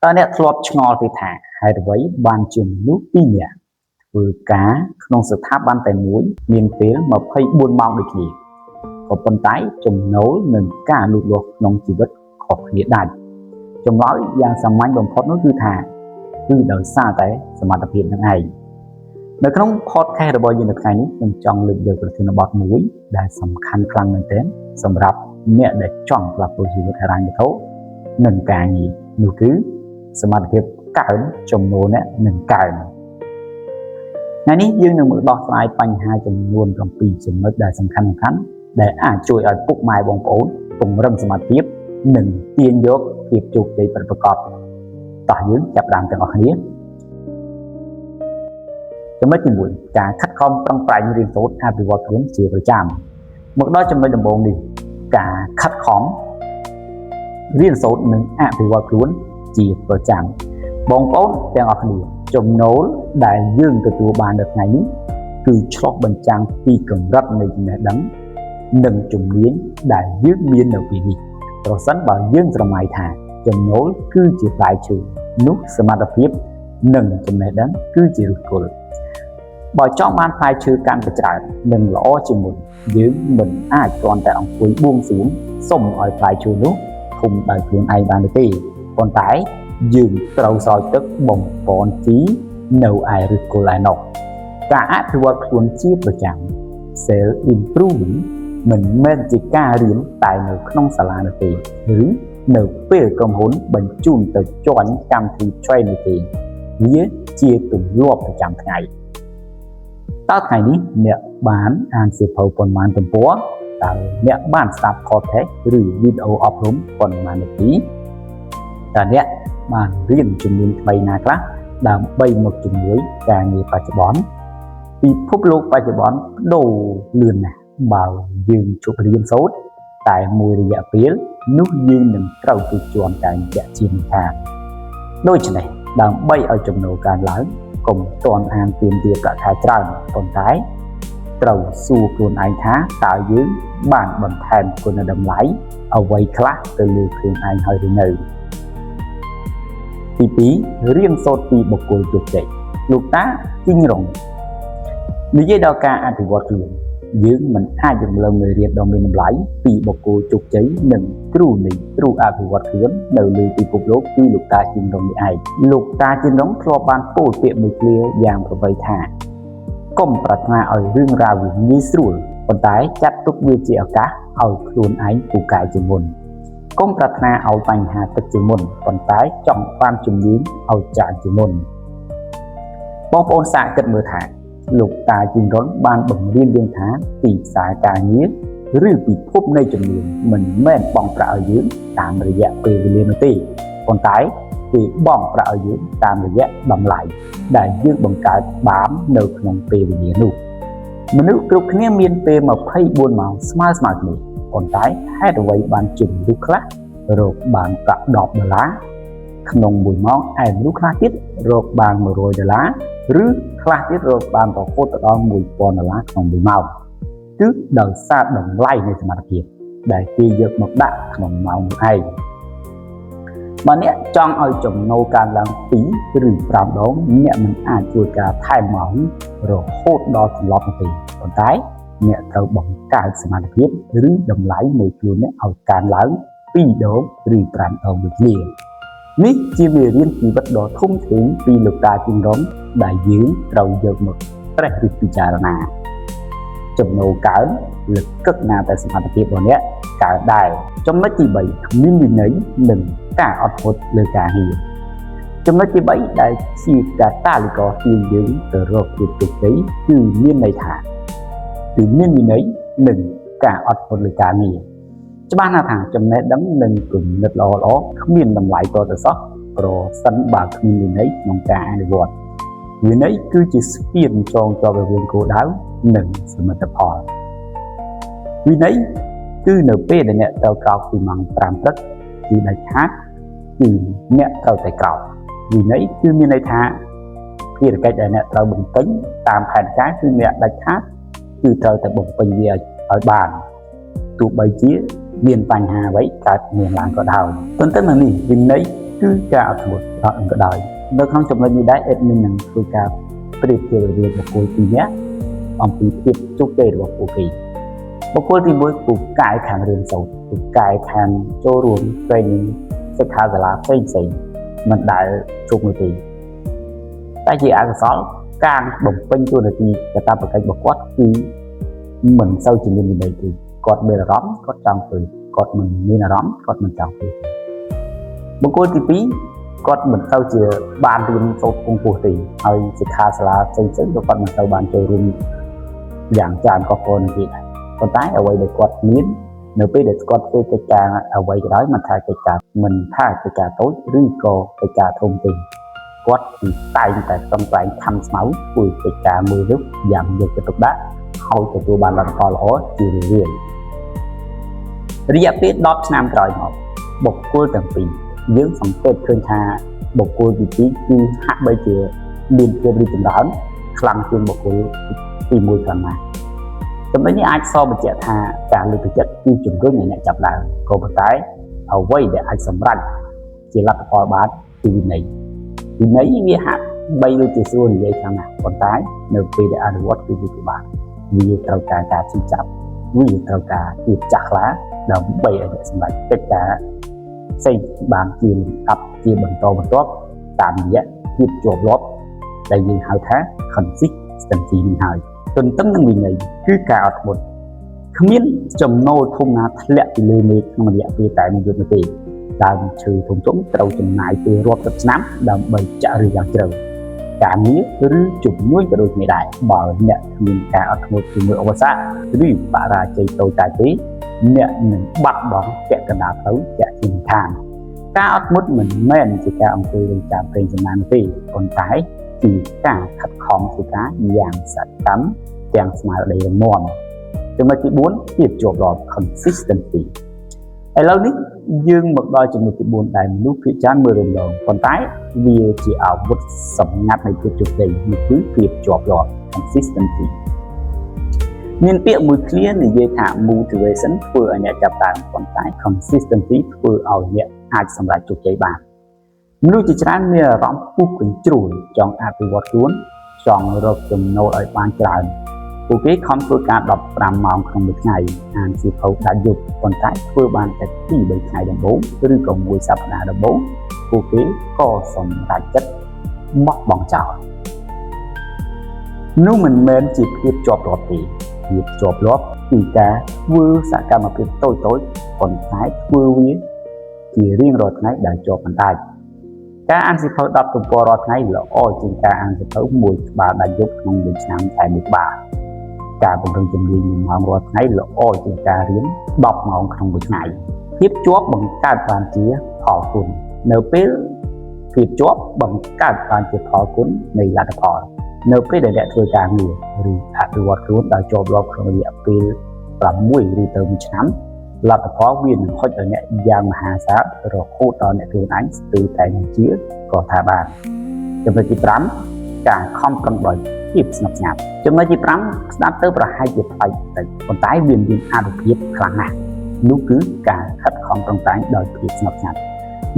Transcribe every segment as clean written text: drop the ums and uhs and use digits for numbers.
តើអ្នកធ្លាប់ឆ្ងល់ទេថាហេតុអ្វីបានជាមនុស្សពីរនាក់ធ្វើការក្នុងស្ថាប័នតែមួយមានពេល24ម៉ោងដូចគ្នាក៏ប៉ុន្តែចំណូលនិងការលូតលាស់ក្នុងជីវិតខុសគ្នាដាច់ចម្លើយយ៉ាងសាមញ្ញបំផុតនោះគឺថាគឺដោយសារតែសមត្ថភាពនឹងឯងនៅក្នុង podcast របស់យើងនៅថ្ងៃនេះខ្ញុំចង់លើកយកប្រធានបទមួយដែលសំខាន់ខ្លាំងមែនទែនសម្រាប់អ្នកដែលចង់ផ្លាស់ប្ដូរជីវិតហិរញ្ញវត្ថុនិងការងារនោះគឺសមត្ថភាពកើនចំណូលអ្នកនឹងកើនថ្ងៃនេះយើងនឹងមើលដោះស្រាយបញ្ហាចំនួន7ចំណុចដែលសំខាន់ដែលអាចជួយឲ្យពុកម៉ែបងប្អូនពង្រឹងសមត្ថភាពនិងទាញយកភាពជោគជ័យពិតប្រាកដតោះយើងចាប់ផ្ដើមទាំងអស់គ្នាចំណុចទី1ការខិតខំប្រឹងប្រែងរៀនសូត្រអភិវឌ្ឍខ្លួនជាប្រចាំមកដល់ចំណុចដំបូងនេះការខិតខំរៀនសូត្រនិងអភិវឌ្ឍខ្លួនជាប្រចាំបងប្អូនទាំងអស់គ្នាចំណូលដែលយើងទទួលបាននៅថ្ងៃនេះគឺឆ្លុះបញ្ចាំងពីកម្រិតនៃចំណេះដឹងនិងជំនាញដែលយើងមាននៅពេលនេះប្រសិនបើយើងស្រមៃថាចំណូលគឺជាផ្លែឈើនោះសមត្ថភាពនិងចំណេះដឹងគឺជាឫសគល់បើចង់បានផ្លែឈើកាន់តែច្រើននិងល្អជាងមុនយើងមិនអាចគ្រាន់តែអង្គុយបួងសួងសុំឲ្យផ្លែឈើនោះធំដោយខ្លួនឯងបានទេប៉ុន្តែយើងត្រូវស្រោចទឹកបំពន់ជីនៅឯឫសគល់ឯណោះការអភិវឌ្ឍខ្លួនជាប្រចាំ self improving មិនមែនជាការរៀនតែនៅក្នុងសាលានោះទេឬនៅពេលក្រុមហ៊ុនបញ្ជូនទៅjoinកម្មវិធី training ទេវាជាទម្លាប់ប្រចាំថ្ងៃតើថ្ងៃនេះអ្នកបានអានសៀវភៅប៉ុន្មានទំព័រតើអ្នកបានស្ដាប់ podcast ឬវីដេអូអប់រំប៉ុន្មាននាទីតើអ្នកបានរៀនជំនាញថ្មីណាខ្លះដើម្បីមកជំនួយការងារបច្ចុប្បន្នពិភពលោកបច្ចុប្បន្នដូរលឿនណាស់បើយើងជប់រៀនសូត្រតែមួយរយៈពេលនោះយើងនឹងត្រូវទៅជាន់ការជាក់ជាថាដូច្នេះដើម្បីឲ្យចំណូលកើនឡើងកុំទាន់អានទាមទារប្រាក់ខែច្រើនប៉ុន្តែត្រូវសួរខ្លួនឯងថាតើយើងបានបន្ថែមគុណតម្លៃអ្វីខ្លះទៅលើខ្លួនឯងហើយឬនៅទី2រៀនសូត្រពីបុគ្គលជោគជ័យលោកតាជីងរងនិយាយដល់ការអភិវឌ្ឍខ្លួនយើងមិនអាចរំលងមេរៀនដ៏មានតម្លៃពីបុគ្គលជោគជ័យនិងគ្រូអភិវឌ្ឍខ្លួននៅលើពិភពលោកគឺលោកតាជីងរងនេះឯងលោកតាជីងរងធ្លាប់បានពោលពាក្យមួយឃ្លាយ៉ាងប្របីថាកុំប្រាថ្នាឲ្យរឿងរ៉ាវវាងាយស្រួលប៉ុន្តែចាត់ទុកវាជាឱកាសឲ្យខ្លួនឯងពូកែជាងមុនកុំប្រាថ្នាឲ្យបញ្ហាទឹកជាងមុនប៉ុន្តែចង់បានជំនាញឲ្យច្រើនជាងមុនបងប្អូនសាកគិតមើលថាលោកតាជីងរងបានបង្រៀនយើងថាទីផ្សារការងារឬពិភពនៃជំនាញមិនមែនបង់ប្រាក់ឲ្យយើងតាមរយៈពេលវេលានោះទេប៉ុន្តែគេបង់ប្រាក់ឲ្យយើងតាមរយៈតម្លៃដែលយើងបង្កើតបាននៅក្នុងពេលវេលានោះមនុស្សគ្រប់គ្នាមានពេល24ម៉ោងស្មើគ្នាប៉ុន្តែហេតុអ្វីបានជាមនុស្សខ្លះរកបានប្រាក់$10ក្នុង1ម៉ោងឯមនុស្សខ្លះទៀតរកបាន$100ឬខ្លះទៀតរកបានរហូតដល់$1000ក្នុង1ម៉ោងគឺដោយសារតម្លៃនៃសមត្ថភាពដែលគេយកមកដាក់ក្នុងម៉ោងនោះឯងបើអ្នកចង់ឲ្យចំណូលកើនឡើង2ឬ5ដងអ្នកមិនអាចជួយការថែមម៉ោងរហូតដល់ចន្លោះនោះទេប៉ុន្តែអ្នកត្រូវបង្កើតសមត្ថភាពឬតម្លៃនៃខ្លួនអ្នកឲ្យកើនឡើង2ដងឬ5ដងដូចគ្នានេះជាមេរៀនជីវិតដ៏ធំធេងពីលោកតាជីងរងដែលយើងត្រូវយកមកត្រេះរិះពិចារណាចំណូលកើនលើកឹកណាតែសមត្ថភាពរបស់អ្នកកើនដែរចំណុចទី3មានវិន័យនិងការអត់ធ្មត់លើការងារចំណុចទី3ដែលជាកាតាលីករទាញយើងទៅរកភាពជោគជ័យគឺមានន័យថាគឺមានវិន័យនិងការអត់ធ្មត់លើការងារច្បាស់ណាស់ថាចំណេះដឹងនិងគំនិតល្អគ្មានតម្លៃតទៅសោះប្រសិនបើគ្មានវិន័យក្នុងការអនុវត្តវិន័យគឺជាស្ពានចងជាប់រវាងគោលដៅនិងសមិទ្ធផលវិន័យគឺនៅពេលដែលអ្នកត្រូវក្រោកពីម៉ោង5ព្រឹកគឺដាច់ខាតគឺអ្នកត្រូវតែក្រោកវិន័យគឺមានន័យថាភារកិច្ចដែលអ្នកត្រូវបំពេញតាមផែនការគឺអ្នកដាច់ខាតគឺត្រូវតែបំពេញវាឲ្យបានទោះបីជាមានបញ្ហាអ្វីកើតមានឡើងក៏ដោយប៉ុន្តែនៅនេះវិន័យ គឺការអត់ធ្មត់ដល់អង្គដោយនៅក្នុងចំណុចនេះដែរ admin នឹងធ្វើការប្រៀបធៀបរវាងបុគ្គលពីរនាក់អំពីភាពជោគជ័យរបស់ពួកគេបុគ្គលទី1ពូកែខាងរៀនសូត្រពូកែខាងចូលរួម training សិក្ខាសាលាផ្សេងៗមិនដែលជោគមួយទេតែជាអកុសលការបំពេញតួនាទីកាតព្វកិច្ចរបស់គាត់គឺមិនសូវជាមានវិន័យទេគាត់មានអារម្មណ៍គាត់ចង់ធ្វើគាត់មិនមានអារម្មណ៍គាត់មិនចង់ធ្វើបុគ្គលទី2គាត់មិនសូវជាបានរៀនសូត្រគង់ពោះទេហើយសិក្ខាសាលាផ្សេងៗក៏គាត់មិនសូវបានចូលរួមយ៉ាងច្រើនក៏ប៉ុន្តែដែរប៉ុន្តែអ្វីដែលគាត់មាននៅពេលដែលគាត់ធ្វើកិច្ចការអ្វីក៏ដោយមិនថាកិច្ចការតូចឬក៏កិច្ចការធំទេគាត់គឺតែងតែប្រឹងប្រែងខំស្មៅធ្វើកិច្ចការមួយនេះយ៉ាងយកចិត្តទុកដាក់ហើយទទួលបានលទ្ធផលល្អជារឿយៗរយៈពេល10ឆ្នាំក្រោយមកបុគ្គលទាំងពីរយើងសង្កេតឃើញថាបុគ្គលទី2គឺហាក់បីជាមានភាពរីកចម្រើនខ្លាំងជាងបុគ្គលទី1ខ្លាំងណាស់ចំណុចនេះអាចសរបញ្ជាក់ថាការលើកទឹកចិត្តគឺជំរុញឲ្យអ្នកចាប់ដើមក៏ប៉ុន្តែអ្វីដែលអាចសម្រេចជាលទ្ធផលបានគឺវិន័យវាហាក់បីដូចជាស្រួលនិយាយខ្លាំងណាស់ប៉ុន្តែនៅពេលដែលអនុវត្តគឺវាពិបាកវាត្រូវការការជឿចាប់វាត្រូវការភាពចាស់ខ្លាដើម្បីឲ្យអ្នកសម្រេចកិច្ចការផ្សេងបានជាលំដាប់ជាបន្តបន្ទាប់តាមរយៈភាពជាប់លាប់ដែលយើងហៅថា consistency នេះហើយទន្ទឹមនឹងវិន័យគឺការអត់ធ្មត់គ្មានចំណូលធំណាធ្លាក់ពីលើមេឃក្នុងរយៈពេលតែមួយយប់ទេដើមឈើធំត្រូវចំណាយពេលរាប់សិបឆ្នាំដើម្បីចាក់ឫសយ៉ាងជ្រៅការងារឬជំនួយក៏ដូចគ្នាដែរបើអ្នកគ្មានការអត់ធ្មត់ជាមួយឧបសគ្គឬបរាជ័យតូចតាចទេអ្នកនឹងបាត់បង់ពាក់កណ្ដាលទៅជាជាមិនខានការអត់ធ្មត់មិនមែនជាការអង្គុយរងចាំព្រេងចំណានទេប៉ុន្តែជាការខិតខំធ្វើការយ៉ាងសកម្មទាំងស្មារតីរឹងមាំចំណុចទី4ភាពជាប់លាប់ consistency ឥឡូវនេះយើងមកដល់ចំណុចទី4ដែលមនុស្សភាគច្រើនមើលរំលងប៉ុន្តែវាជាអាវុធសម្ងាត់នៃភាពជោគជ័យនេះគឺភាពជាប់លាប់ consistency មានពាក្យមួយឃ្លានិយាយថា motivation ធ្វើឲ្យអ្នកចាប់ដើមប៉ុន្តែ consistency ធ្វើឲ្យអ្នកអាចសម្រេចជោគជ័យបានមនុស្សជាច្រើនមានអារម្មណ៍ពុះកញ្ជ្រួលចង់អភិវឌ្ឍខ្លួនចង់រកចំណូលឲ្យបានច្រើនពួកគេខំធ្វើការ15ម៉ោងក្នុងមួយថ្ងៃអានសៀវភៅដាច់យប់ប៉ុន្តែធ្វើបានតែ2-3ថ្ងៃដំបូងឬក៏មួយសប្តាហ៍ដំបូងពួកគេក៏សម្រេចចិត្តបោះបង់ចោលនោះមិនមែនជាភាពជាប់លាប់ទេភាពជាប់លាប់គឺការធ្វើសកម្មភាពតូចៗប៉ុន្តែធ្វើវាជារៀងរាល់ថ្ងៃដែលជាប់មិនដាច់ការអានសៀវភៅ10ទំព័ររាល់ថ្ងៃល្អជាងការអានសៀវភៅមួយក្បាលដាច់យប់ក្នុងមួយឆ្នាំតែមួយក្បាលការពង្រឹងជំនាញ1ម៉ោងរាល់ថ្ងៃល្អជាងការរៀន10ម៉ោងក្នុងមួយថ្ងៃភាពជាប់បង្កើតបានជាផលគុណនៅពេលភាពជាប់បង្កើតបានជាផលគុណនៃលទ្ធផលនៅពេលដែលអ្នកធ្វើការងារឬអភិវឌ្ឍខ្លួនដោយជាប់លាប់ក្នុងរយៈពេល6ឬទៅ1ឆ្នាំលទ្ធផលវានឹងហុចដល់អ្នកយ៉ាងមហាសាលរហូតដល់អ្នកខ្លួនឯងស្ទើរតែនឹងជឿក៏ថាបានចំណុចទី5ការខំប្រឹងដោយភាពស្ងប់ស្ងាត់ចំណុចទី5ស្ដាប់ទៅប្រហែលជាប្លែកបន្តិចប៉ុន្តែវាមានអនុភាពខ្លាំងណាស់នោះគឺការខិតខំប្រឹងប្រែងដោយភាពស្ងប់ស្ងាត់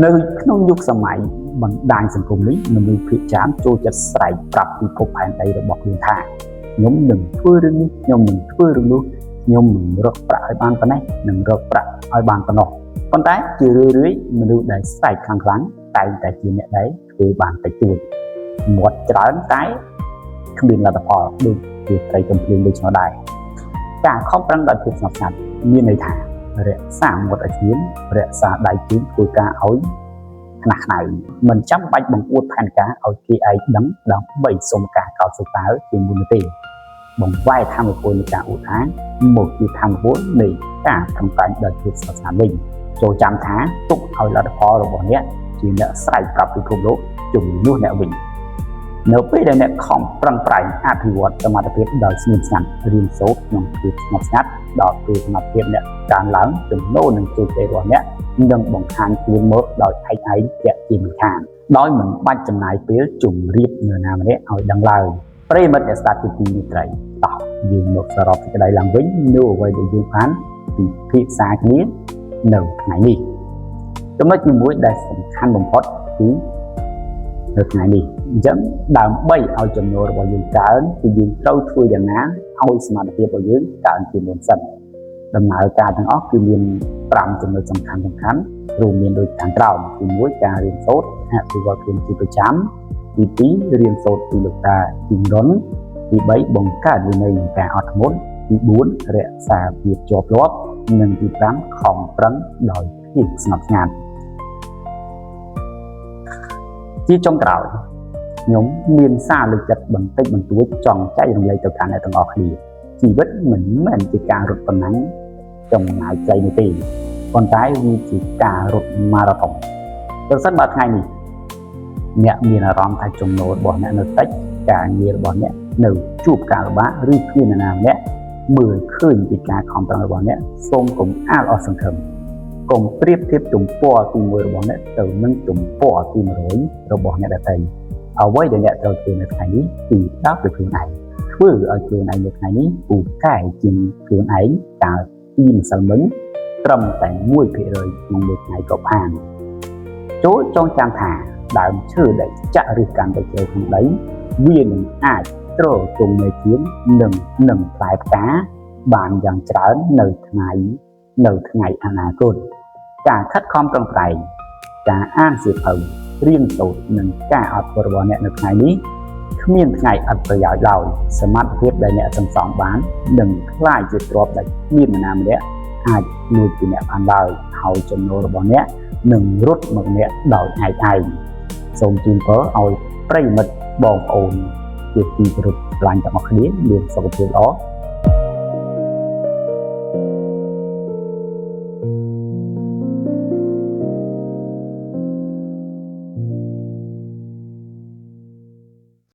នៅក្នុងយុគសម័យបណ្ដាញសង្គមនេះមនុស្សភាគច្រើនចូលចិត្តស្រែកប្រាប់ពិភពផែនដីរបស់ខ្លួនថាខ្ញុំនឹងធ្វើរឿងនេះខ្ញុំនឹងធ្វើរឿងនោះខ្ញុំនឹងរកប្រាក់ឲ្យបានប៉ុណ្ណេះនឹងរកប្រាក់ឲ្យបានប៉ុណ្ណោះប៉ុន្តែជារឿយៗមនុស្សដែលស្រែកខ្លាំងៗតែងតែជាអ្នកដែលធ្វើបានតិចតួចមាត់ច្រើនតែគ្មានលទ្ធផលដូចជាត្រីកំភ្លៀងដូចនោះដែរការខំប្រឹងដោយភាពស្ងប់ស្ងាត់មានន័យថារក្សាមាត់ឲ្យស្ងៀមរក្សាដៃជើងធ្វើការឲ្យខ្នះខ្នែងមិនចាំបាច់បង្អួតផែនការឲ្យគេឯងដឹងដើម្បីសុំការកោតសរសើរជាមុនទេបង្វែរធម៌ពលនៃការអួតអាងមកជាធម៌ពលនៃការប្រឹងប្រែងដោយភាពស្ងប់ស្ងាត់វិញចូលចាំថាទុកឲ្យលទ្ធផលរបស់អ្នកជាអ្នកស្រែកប្រាប់ពិភពលោកជំនួសអ្នកវិញនៅពេលដែលអ្នកខំប្រឹងប្រែងអភិវឌ្ឍសមត្ថភាពដោយស្ងៀមស្ងាត់រៀនសូត្រក្នុងភាពស្ងប់ស្ងាត់ដល់ពេលសមត្ថភាពអ្នកកើនឡើងចំណូលនឹងជោគជ័យរបស់អ្នកនឹងបង្ហាញខ្លួនមកដោយឯកឯងជាក់ជាមិនខានដោយមិនបាច់ចំណាយពេលជម្រាបនរណាម្នាក់ឲ្យដឹងឡើយប្រិយមិត្តអ្នកស្ដាប់ទី2ត្រីតោះយើងមកសរុបសេចក្តីឡើងវិញនៅអ្វីដែលយើងបានពិភាក្សាគ្នានៅថ្ងៃនេះ ចំណុចទី1ដែលសំខាន់បំផុតគឺនៅថ្ងៃនេះអញ្ចឹងដើម្បីឲ្យចំណូលរបស់យើងកើនគឺយើងត្រូវធ្វើយ៉ាងណាឲ្យសមត្ថភាពរបស់យើងកើនជាមុនសិនដំណើរការទាំងអស់គឺមាន5ចំណុចសំខាន់រួមមានដូចខាងក្រោមទី1ការរៀនសូត្រអភិវឌ្ឍខ្លួនជាប្រចាំទី2រៀនសូត្រពីលោកតាជីងរុនទី3បង្កើតវិន័យនិងការអត់ធ្មត់ទី4រក្សាភាពជាប់លាប់និងទី5ខំប្រឹងដោយភាពស្ងប់ស្ងាត់ជាចុងក្រោយខ្ញុំមានសារលើកចិត្តបន្តិចបន្តួចចង់ចែករំលែកទៅកាន់អ្នកទាំងអស់គ្នាជីវិតមិនមែនជាការរត់ប៉ុណ្ណឹងចម្ងាយខ្លីនោះទេប៉ុន្តែវាជាការរត់ម៉ារ៉ាតុងប្រសិនបើថ្ងៃនេះអ្នកមានអារម្មណ៍ថាចំណូលរបស់អ្នកនៅតិចការងាររបស់អ្នកនៅជួបការលំបាកឬគ្មានអ្នកណាម្នាក់មើលឃើញពីការខំប្រឹងរបស់អ្នកសូមកុំអាលអស់សង្ឃឹមកុំប្រៀបធៀបទំព័រទី1របស់អ្នកទៅនឹងទំព័រទី100របស់អ្នកដទៃអ្វីដែលអ្នកត្រូវធ្វើនៅថ្ងៃនេះគឺដោតទៅខ្លួនឯងធ្វើឲ្យខ្លួនឯងនៅថ្ងៃនេះពូកែជាងខ្លួនឯងកាលពីម្សិលមិញត្រឹមតែ 1% ក្នុងមួយថ្ងៃក៏បានចូលចងចាំថាដើមឈើដែលចាក់ឫសកាន់តែជ្រៅក្នុងដីវានឹងអាចទ្រទ្រង់មេធាននិងផ្លែផ្កាបានយ៉ាងច្រើននៅថ្ងៃអនាគតការខិតខំប្រឹងប្រែងការអានសៀវភៅរៀនសូត្រនិងការអត់ធ្មត់របស់អ្នកនៅថ្ងៃនេះគ្មានថ្ងៃអត់ប្រយោជន៍ឡើយសមត្ថភាពដែលអ្នកសន្សំបាននឹងក្លាយជាទ្រព្យដែលគ្មាននរណាម្នាក់អាចលួចពីអ្នកបានឡើយហើយចំណូលរបស់អ្នកនឹងរត់មកអ្នកដោយឯងសូមជូនពរឲ្យប្រិយមិត្តបងប្អូនជាទីគោរពស្រឡាញ់ទាំងអស់គ្នាមានសុខភាពល្អ